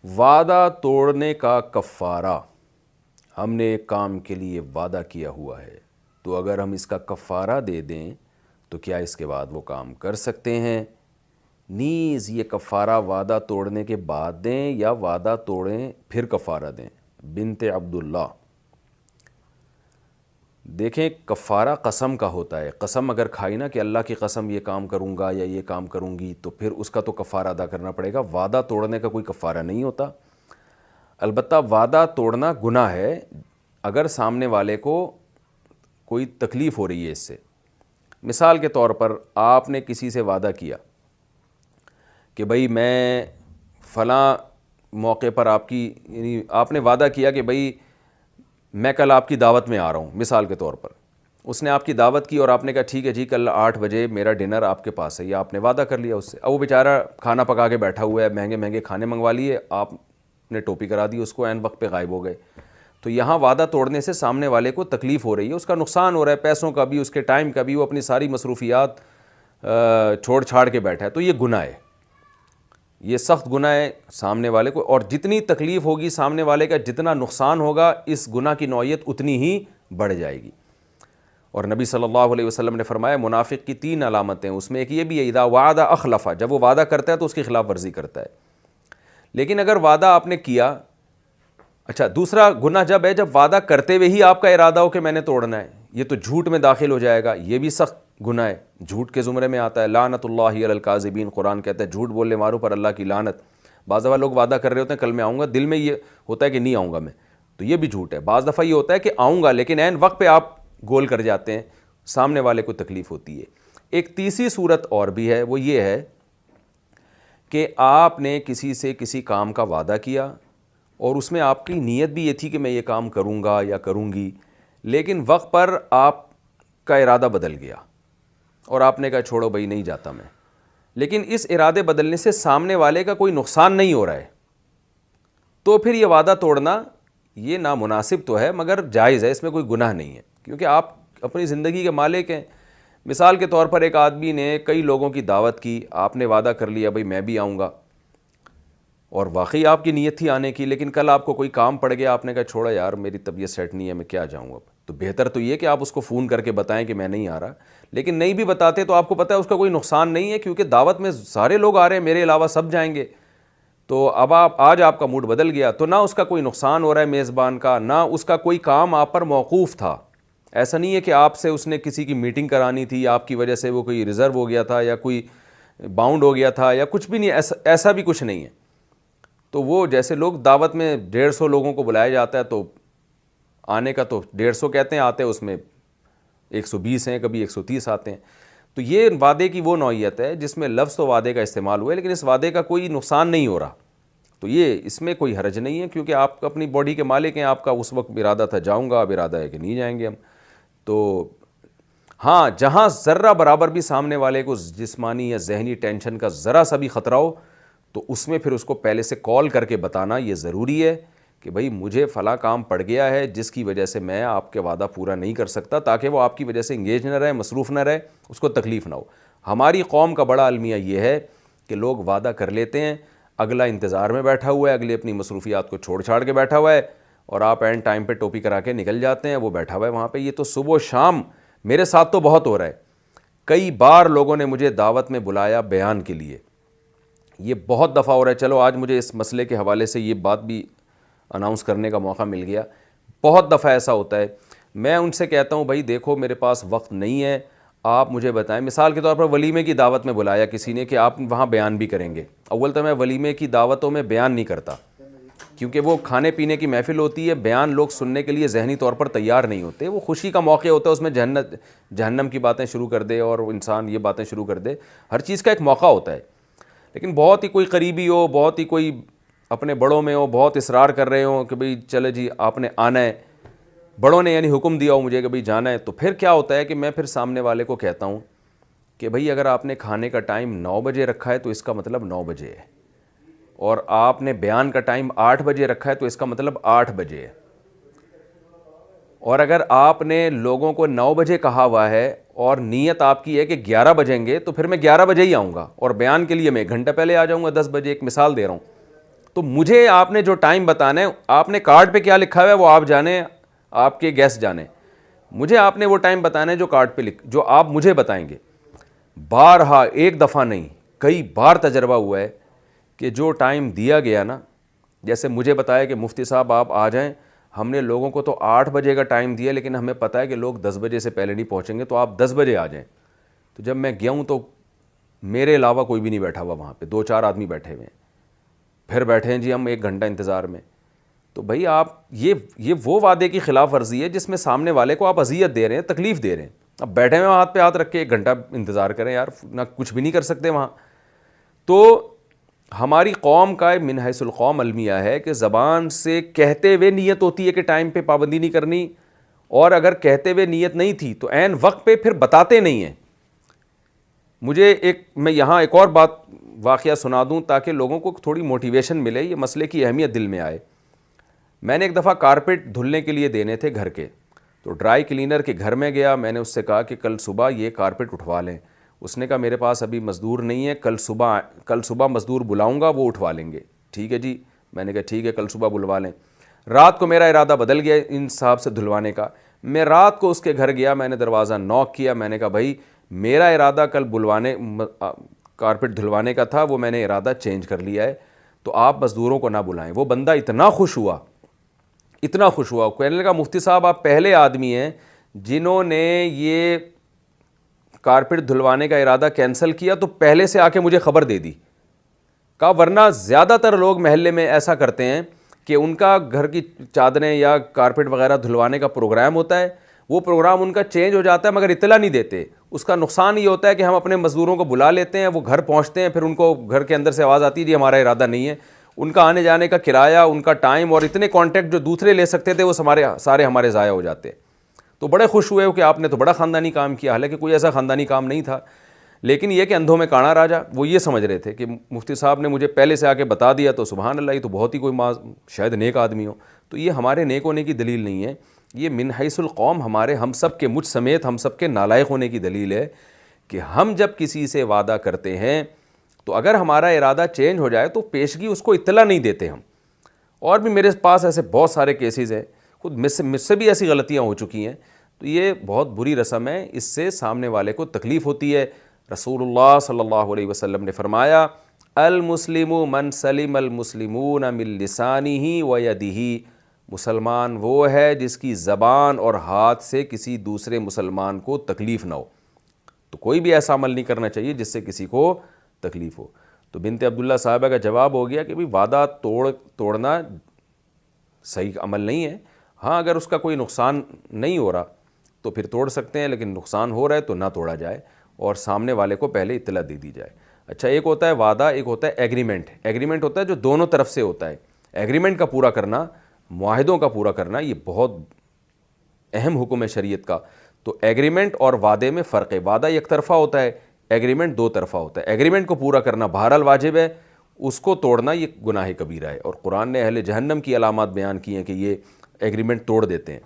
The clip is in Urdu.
وعدہ توڑنے کا کفارہ، ہم نے ایک کام کے لیے وعدہ کیا ہوا ہے، تو اگر ہم اس کا کفارہ دے دیں تو کیا اس کے بعد وہ کام کر سکتے ہیں؟ نیز یہ کفارہ وعدہ توڑنے کے بعد دیں یا وعدہ توڑیں پھر کفارہ دیں؟ بنت عبداللہ، دیکھیں کفارہ قسم کا ہوتا ہے، قسم اگر کھائی نا کہ اللہ کی قسم یہ کام کروں گا یا یہ کام کروں گی تو پھر اس کا تو کفارہ ادا کرنا پڑے گا۔ وعدہ توڑنے کا کوئی کفارہ نہیں ہوتا۔ البتہ وعدہ توڑنا گناہ ہے اگر سامنے والے کو کوئی تکلیف ہو رہی ہے اس سے۔ مثال کے طور پر آپ نے کسی سے وعدہ کیا کہ بھئی میں فلاں موقع پر یعنی آپ نے وعدہ کیا کہ بھئی میں کل آپ کی دعوت میں آ رہا ہوں، مثال کے طور پر اس نے آپ کی دعوت کی اور آپ نے کہا ٹھیک ہے جی کل 8 بجے میرا ڈنر آپ کے پاس ہے، یا آپ نے وعدہ کر لیا اس سے۔ اب وہ بیچارہ کھانا پکا کے بیٹھا ہوا ہے، مہنگے مہنگے کھانے منگوا لیے، آپ نے ٹوپی کرا دی اس کو، عین وقت پہ غائب ہو گئے۔ تو یہاں وعدہ توڑنے سے سامنے والے کو تکلیف ہو رہی ہے، اس کا نقصان ہو رہا ہے، پیسوں کا بھی، اس کے ٹائم کا بھی، وہ اپنی ساری مصروفیات چھوڑ چھاڑ کے بیٹھا ہے، تو یہ گناہ ہے، یہ سخت گناہ ہے سامنے والے کو، اور جتنی تکلیف ہوگی سامنے والے کا، جتنا نقصان ہوگا، اس گناہ کی نوعیت اتنی ہی بڑھ جائے گی۔ اور نبی صلی اللہ علیہ وسلم نے فرمایا منافق کی 3 علامتیں، اس میں ایک یہ بھی ہے اذا وعد اخلف، جب وہ وعدہ کرتا ہے تو اس کی خلاف ورزی کرتا ہے۔ لیکن اگر وعدہ آپ نے کیا، اچھا دوسرا گناہ جب ہے جب وعدہ کرتے ہوئے ہی آپ کا ارادہ ہو کہ میں نے توڑنا ہے، یہ تو جھوٹ میں داخل ہو جائے گا، یہ بھی سخت گناہ ہے، جھوٹ کے زمرے میں آتا ہے۔ لعنت اللہ علی الکاذبین، قرآن کہتا ہے جھوٹ بولنے والوں پر اللہ کی لعنت۔ بعض دفعہ لوگ وعدہ کر رہے ہوتے ہیں کل میں آؤں گا، دل میں یہ ہوتا ہے کہ نہیں آؤں گا میں، تو یہ بھی جھوٹ ہے۔ بعض دفعہ یہ ہوتا ہے کہ آؤں گا لیکن عین وقت پہ آپ گول کر جاتے ہیں، سامنے والے کو تکلیف ہوتی ہے۔ ایک تیسری صورت اور بھی ہے، وہ یہ ہے کہ آپ نے کسی سے کسی کام کا وعدہ کیا اور اس میں آپ کی نیت بھی یہ تھی کہ میں یہ کام کروں گا یا کروں گی، لیکن وقت پر آپ کا ارادہ بدل گیا اور آپ نے کہا چھوڑو بھائی نہیں جاتا میں، لیکن اس ارادے بدلنے سے سامنے والے کا کوئی نقصان نہیں ہو رہا ہے، تو پھر یہ وعدہ توڑنا یہ نامناسب تو ہے مگر جائز ہے، اس میں کوئی گناہ نہیں ہے، کیونکہ آپ اپنی زندگی کے مالک ہیں۔ مثال کے طور پر ایک آدمی نے کئی لوگوں کی دعوت کی، آپ نے وعدہ کر لیا بھائی میں بھی آؤں گا، اور واقعی آپ کی نیت تھی آنے کی، لیکن کل آپ کو کوئی کام پڑ گیا، آپ نے کہا چھوڑا یار میری طبیعت سیٹ نہیں ہے میں کیا جاؤں اب، تو بہتر تو یہ کہ آپ اس کو فون کر کے بتائیں کہ میں نہیں آ رہا، لیکن نہیں بھی بتاتے تو آپ کو پتہ ہے اس کا کوئی نقصان نہیں ہے، کیونکہ دعوت میں سارے لوگ آ رہے ہیں، میرے علاوہ سب جائیں گے، تو اب آج آپ کا موڈ بدل گیا، تو نہ اس کا کوئی نقصان ہو رہا ہے میزبان کا، نہ اس کا کوئی کام آپ پر موقوف تھا۔ ایسا نہیں ہے کہ آپ سے اس نے کسی کی میٹنگ کرانی تھی، آپ کی وجہ سے وہ کوئی ریزرو ہو گیا تھا یا کوئی باؤنڈ ہو گیا تھا یا کچھ بھی نہیں، ایسا بھی کچھ نہیں ہے۔ تو وہ جیسے لوگ دعوت میں 150 لوگوں کو بلایا جاتا ہے تو آنے کا تو 150 کہتے ہیں، آتے ہیں اس میں 120 ہیں، کبھی 130 آتے ہیں، تو یہ وعدے کی وہ نوعیت ہے جس میں لفظ تو وعدے کا استعمال ہوا ہے لیکن اس وعدے کا کوئی نقصان نہیں ہو رہا، تو یہ اس میں کوئی حرج نہیں ہے، کیونکہ آپ اپنی باڈی کے مالک ہیں، آپ کا اس وقت ارادہ تھا جاؤں گا، اب ارادہ ہے کہ نہیں جائیں گے ہم۔ تو ہاں جہاں ذرہ برابر بھی سامنے والے کو جسمانی یا ذہنی ٹینشن کا ذرا سا بھی خطرہ ہو تو اس میں پھر اس کو پہلے سے کال کر کے بتانا یہ ضروری ہے کہ بھائی مجھے فلاں کام پڑ گیا ہے جس کی وجہ سے میں آپ کے وعدہ پورا نہیں کر سکتا، تاکہ وہ آپ کی وجہ سے انگیج نہ رہے، مصروف نہ رہے، اس کو تکلیف نہ ہو۔ ہماری قوم کا بڑا المیہ یہ ہے کہ لوگ وعدہ کر لیتے ہیں، اگلا انتظار میں بیٹھا ہوا ہے، اگلے اپنی مصروفیات کو چھوڑ چھاڑ کے بیٹھا ہوا ہے، اور آپ اینڈ ٹائم پہ ٹوپی کرا کے نکل جاتے ہیں، وہ بیٹھا ہوا ہے وہاں پہ۔ یہ تو صبح و شام میرے ساتھ تو بہت ہو رہا ہے، کئی بار لوگوں نے مجھے دعوت میں بلایا بیان کے لیے، یہ بہت دفعہ ہو رہا ہے۔ چلو آج مجھے اس مسئلے کے حوالے سے یہ بات بھی اناؤنس کرنے کا موقع مل گیا، بہت دفعہ ایسا ہوتا ہے، میں ان سے کہتا ہوں بھائی دیکھو میرے پاس وقت نہیں ہے، آپ مجھے بتائیں۔ مثال کے طور پر ولیمے کی دعوت میں بلایا کسی نے کہ آپ وہاں بیان بھی کریں گے، اول تو میں ولیمے کی دعوتوں میں بیان نہیں کرتا، کیونکہ وہ کھانے پینے کی محفل ہوتی ہے، بیان لوگ سننے کے لیے ذہنی طور پر تیار نہیں ہوتے، وہ خوشی کا موقع ہوتا ہے، اس میں جہنم کی باتیں شروع کر دے اور انسان یہ باتیں شروع کر دے، ہر چیز کا ایک موقع ہوتا ہے۔ لیکن بہت ہی کوئی قریبی ہو، بہت ہی کوئی اپنے بڑوں میں ہو، بہت اصرار کر رہے ہوں کہ بھئی چلے جی آپ نے آنا ہے، بڑوں نے یعنی حکم دیا ہو مجھے کہ بھئی جانا ہے، تو پھر کیا ہوتا ہے کہ میں پھر سامنے والے کو کہتا ہوں کہ بھئی اگر آپ نے کھانے کا ٹائم 9 بجے رکھا ہے تو اس کا مطلب 9 بجے ہے، اور آپ نے بیان کا ٹائم 8 بجے رکھا ہے تو اس کا مطلب 8 بجے ہے، اور اگر آپ نے لوگوں کو 9 بجے کہا ہوا ہے اور نیت آپ کی ہے کہ 11 بجیں گے تو پھر میں 11 بجے ہی آؤں گا، اور بیان کے لیے میں 1 گھنٹہ پہلے آ جاؤں گا 10 بجے، ایک مثال دے رہا ہوں۔ تو مجھے آپ نے جو ٹائم بتانا ہے, آپ نے کارڈ پہ کیا لکھا ہوا ہے وہ آپ جانیں, آپ کے گیسٹ جانیں, مجھے آپ نے وہ ٹائم بتانا ہے جو کارڈ پہ جو آپ مجھے بتائیں گے. بارہا, ایک دفعہ نہیں کئی بار تجربہ ہوا ہے کہ جو ٹائم دیا گیا نا, جیسے مجھے بتایا کہ مفتی صاحب آپ آ جائیں, ہم نے لوگوں کو تو 8 بجے کا ٹائم دیا لیکن ہمیں پتہ ہے کہ لوگ 10 بجے سے پہلے نہیں پہنچیں گے, تو آپ 10 بجے آ جائیں. تو جب میں گیا ہوں تو میرے علاوہ کوئی بھی نہیں بیٹھا ہوا وہاں پہ, 2-4 آدمی بیٹھے ہوئے ہیں, پھر بیٹھے ہیں جی ہم 1 گھنٹہ انتظار میں. تو بھائی آپ یہ وہ وعدے کی خلاف ورزی ہے جس میں سامنے والے کو آپ اذیت دے رہے ہیں, تکلیف دے رہے ہیں. اب بیٹھے ہوئے ہاتھ پہ ہاتھ رکھ کے 1 گھنٹہ انتظار کریں یار, نہ کچھ بھی نہیں کر سکتے وہاں. تو ہماری قوم کا من حیث القوم المیہ ہے کہ زبان سے کہتے ہوئے نیت ہوتی ہے کہ ٹائم پہ پابندی نہیں کرنی, اور اگر کہتے ہوئے نیت نہیں تھی تو عین وقت پہ پھر بتاتے نہیں ہیں. میں یہاں ایک اور بات واقعہ سنا دوں تاکہ لوگوں کو تھوڑی موٹیویشن ملے, یہ مسئلے کی اہمیت دل میں آئے. میں نے ایک دفعہ کارپیٹ دھلنے کے لیے دینے تھے گھر کے, تو ڈرائی کلینر کے گھر میں گیا, میں نے اس سے کہا کہ کل صبح یہ کارپیٹ اٹھوا لیں. اس نے کہا میرے پاس ابھی مزدور نہیں ہے, کل صبح مزدور بلاؤں گا, وہ اٹھوا لیں گے. ٹھیک ہے جی, میں نے کہا ٹھیک ہے کل صبح بلوا لیں. رات کو میرا ارادہ بدل گیا ان صاحب سے دھلوانے کا. میں رات کو اس کے گھر گیا, میں نے دروازہ نوک کیا, میں نے کہا بھائی میرا ارادہ کل کارپیٹ دھلوانے کا تھا, وہ میں نے ارادہ چینج کر لیا ہے, تو آپ مزدوروں کو نہ بلائیں. وہ بندہ اتنا خوش ہوا, کہنے لگا مفتی صاحب آپ پہلے آدمی ہیں جنہوں نے یہ کارپیٹ دھلوانے کا ارادہ کینسل کیا تو پہلے سے آ کے مجھے خبر دے دی. کہا ورنہ زیادہ تر لوگ محلے میں ایسا کرتے ہیں کہ ان کا گھر کی چادریں یا کارپیٹ وغیرہ دھلوانے کا پروگرام ہوتا ہے, وہ پروگرام ان کا چینج ہو جاتا ہے مگر اطلاع نہیں دیتے. اس کا نقصان یہ ہوتا ہے کہ ہم اپنے مزدوروں کو بلا لیتے ہیں, وہ گھر پہنچتے ہیں, پھر ان کو گھر کے اندر سے آواز آتی ہے جی ہمارا ارادہ نہیں ہے. ان کا آنے جانے کا کرایہ, ان کا ٹائم اور اتنے کانٹیکٹ جو دوسرے لے سکتے تھے وہ سارے ہمارے ضائع ہو جاتے. تو بڑے خوش ہوئے ہو کہ آپ نے تو بڑا خاندانی کام کیا, حالانکہ کوئی ایسا خاندانی کام نہیں تھا, لیکن یہ کہ اندھوں میں کانا راجا. وہ یہ سمجھ رہے تھے کہ مفتی صاحب نے مجھے پہلے سے آ کے بتا دیا تو سبحان اللہ, یہ تو بہت ہی کوئی شاید نیک آدمی ہو. تو یہ ہمارے نیک ہونے کی دلیل نہیں ہے, یہ من حیث القوم ہم سب کے, مجھ سمیت ہم سب کے نالائق ہونے کی دلیل ہے کہ ہم جب کسی سے وعدہ کرتے ہیں تو اگر ہمارا ارادہ چینج ہو جائے تو پیشگی اس کو اطلاع نہیں دیتے ہم. اور بھی میرے پاس ایسے بہت سارے کیسز ہیں, خود مجھ سے بھی ایسی غلطیاں ہو چکی ہیں. تو یہ بہت بری رسم ہے, اس سے سامنے والے کو تکلیف ہوتی ہے. رسول اللہ صلی اللہ علیہ وسلم نے فرمایا المسلم من سلم المسلمون من لسانہ و یدہ, مسلمان وہ ہے جس کی زبان اور ہاتھ سے کسی دوسرے مسلمان کو تکلیف نہ ہو. تو کوئی بھی ایسا عمل نہیں کرنا چاہیے جس سے کسی کو تکلیف ہو. تو بنت عبداللہ صاحبہ کا جواب ہو گیا کہ وعدہ توڑنا صحیح عمل نہیں ہے. ہاں اگر اس کا کوئی نقصان نہیں ہو رہا تو پھر توڑ سکتے ہیں, لیکن نقصان ہو رہا ہے تو نہ توڑا جائے اور سامنے والے کو پہلے اطلاع دے دی جائے. اچھا, ایک ہوتا ہے وعدہ, ایک ہوتا ہے ایگریمنٹ. ایگریمنٹ ہوتا ہے جو دونوں طرف سے ہوتا ہے. ایگریمنٹ کا پورا کرنا, معاہدوں کا پورا کرنا, یہ بہت اہم حکم ہے شریعت کا. تو ایگریمنٹ اور وعدے میں فرق ہے. وعدہ یک طرفہ ہوتا ہے, ایگریمنٹ 2 طرفہ ہوتا ہے. ایگریمنٹ کو پورا کرنا بہرحال واجب ہے, اس کو توڑنا یہ گناہ کبیرہ ہے. اور قرآن نے اہل جہنم کی علامات بیان کی ہیں کہ یہ ایگریمنٹ توڑ دیتے ہیں.